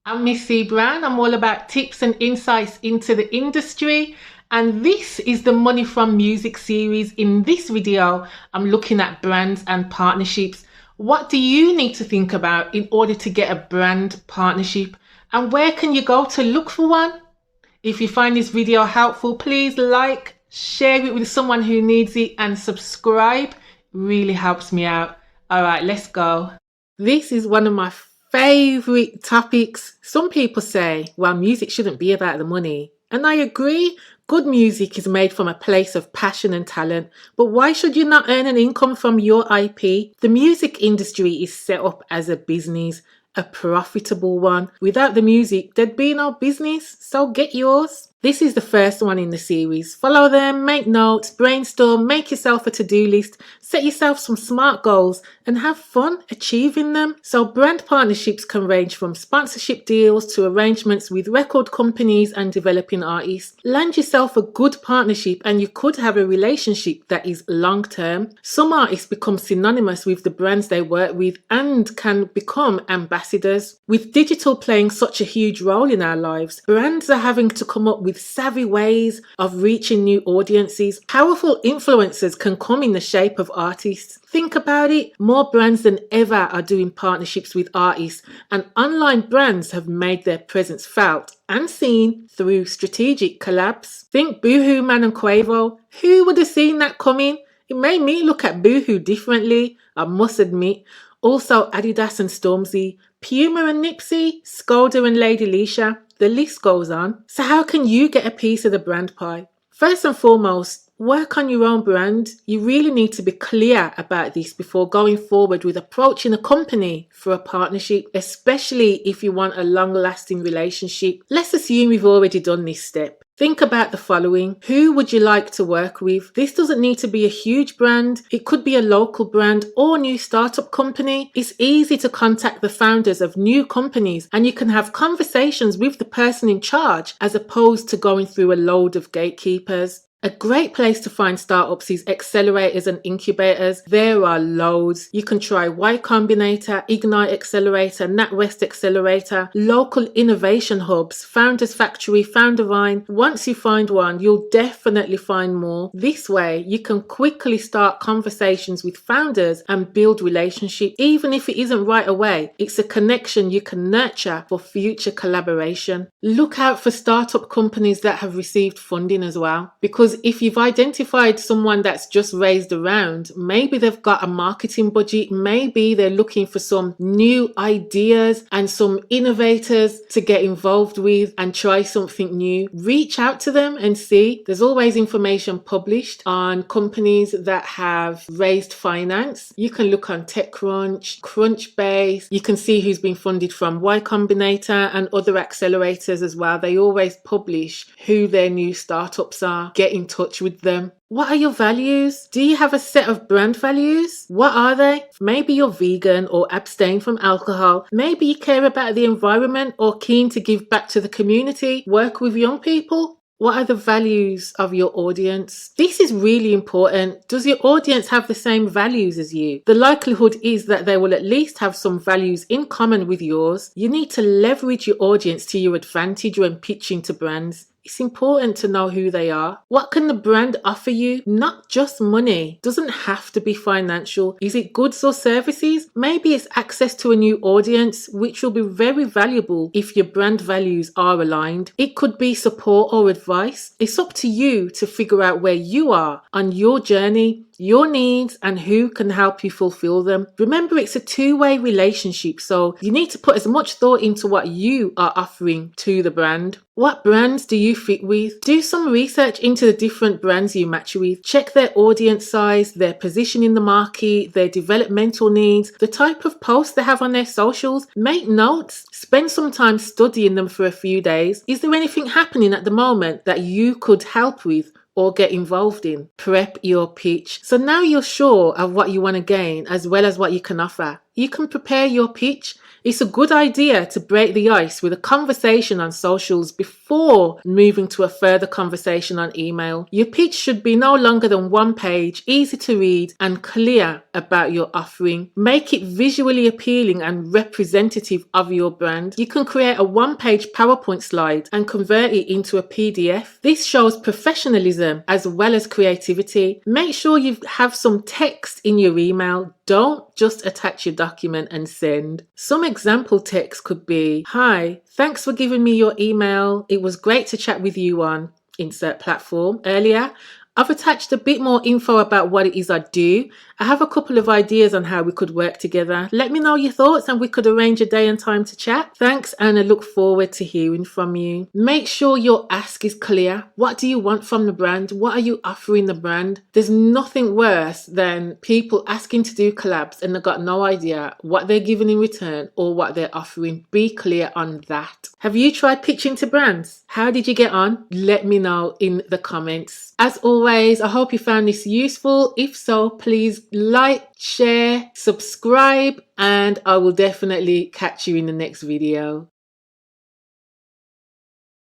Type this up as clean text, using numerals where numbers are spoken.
I'm Miss C Brown. I'm all about tips and insights into the industry. And this is the Money from Music series. In this video, I'm looking at brands and partnerships. What do you need to think about in order to get a brand partnership? And where can you go to look for one? If you find this video helpful, please like, share it with someone who needs it, and subscribe. Really helps me out. All right, let's go. This is one of my favorite topics. Some people say, well, music shouldn't be about the money. And I agree. Good music is made from a place of passion and talent. But why should you not earn an income from your IP? The music industry is set up as a business, a profitable one. Without the music, there'd be no business. So get yours. This is the first one in the series. Follow them, make notes, brainstorm, make yourself a to-do list, set yourself some smart goals and have fun achieving them. So brand partnerships can range from sponsorship deals to arrangements with record companies and developing artists. Land yourself a good partnership and you could have a relationship that is long-term. Some artists become synonymous with the brands they work with and can become ambassadors. With digital playing such a huge role in our lives, brands are having to come up with savvy ways of reaching new audiences. Powerful influencers can come in the shape of artists. Think about it, more brands than ever are doing partnerships with artists, and online brands have made their presence felt and seen through strategic collabs. Think Boohoo Man and Quavo. Who would have seen that coming? It made me look at Boohoo differently, I must admit. Also Adidas and Stormzy, Puma and Nipsey, Skoda and Lady Leisha. The list goes on. So how can you get a piece of the brand pie? First and foremost, work on your own brand. You really need to be clear about this before going forward with approaching a company for a partnership, especially if you want a long-lasting relationship. Let's assume you've already done this step. Think about the following. Who would you like to work with? This doesn't need to be a huge brand. It could be a local brand or new startup company. It's easy to contact the founders of new companies and you can have conversations with the person in charge as opposed to going through a load of gatekeepers. A great place to find startups is accelerators and incubators. There are loads. You can try Y Combinator, Ignite Accelerator, NatWest Accelerator, local innovation hubs, Founders Factory, Foundervine. Once you find one, you'll definitely find more. This way, you can quickly start conversations with founders and build relationships. Even if it isn't right away, it's a connection you can nurture for future collaboration. Look out for startup companies that have received funding as well, because if you've identified someone that's just raised a round, maybe they've got a marketing budget, maybe they're looking for some new ideas and some innovators to get involved with and try something new. Reach out to them and see. There's always information published on companies that have raised finance. You can look on TechCrunch, Crunchbase. You can see who's been funded from Y Combinator and other accelerators as well. They always publish who their new startups are. Get in touch with them. What are your values? Do you have a set of brand values? What are they? Maybe you're vegan or abstain from alcohol. Maybe you care about the environment or keen to give back to the community, work with young people. What are the values of your audience? This is really important. Does your audience have the same values as you? The likelihood is that they will at least have some values in common with yours. You need to leverage your audience to your advantage when pitching to brands. It's important to know who they are. What can the brand offer you? Not just money. Doesn't have to be financial. Is it goods or services? Maybe it's access to a new audience, which will be very valuable if your brand values are aligned. It could be support or advice. It's up to you to figure out where you are on your journey, your needs, and who can help you fulfill them. Remember, it's a two-way relationship, so you need to put as much thought into what you are offering to the brand. What brands do you fit with? Do some research into the different brands you match with. Check their audience size, their position in the market, their developmental needs, the type of posts they have on their socials. Make notes. Spend some time studying them for a few days. Is there anything happening at the moment that you could help with or get involved in? Prep your pitch. So now you're sure of what you want to gain as well as what you can offer. You can prepare your pitch It's a good idea to break the ice with a conversation on socials before moving to a further conversation on email. Your pitch should be no longer than one page, easy to read and clear about your offering. Make it visually appealing and representative of your brand. You can create a one-page PowerPoint slide and convert it into a PDF. This shows professionalism as well as creativity. Make sure you have some text in your email. Don't just attach your document and send. Some example text could be, "Hi, thanks for giving me your email. It was great to chat with you on insert platform earlier. I've attached a bit more info about what it is I do. I have a couple of ideas on how we could work together. Let me know your thoughts and we could arrange a day and time to chat. Thanks, and I look forward to hearing from you." Make sure your ask is clear. What do you want from the brand? What are you offering the brand? There's nothing worse than people asking to do collabs and they've got no idea what they're giving in return or what they're offering. Be clear on that. Have you tried pitching to brands? How did you get on? Let me know in the comments. As always, I hope you found this useful. If so, please like, share, subscribe, and I will definitely catch you in the next video.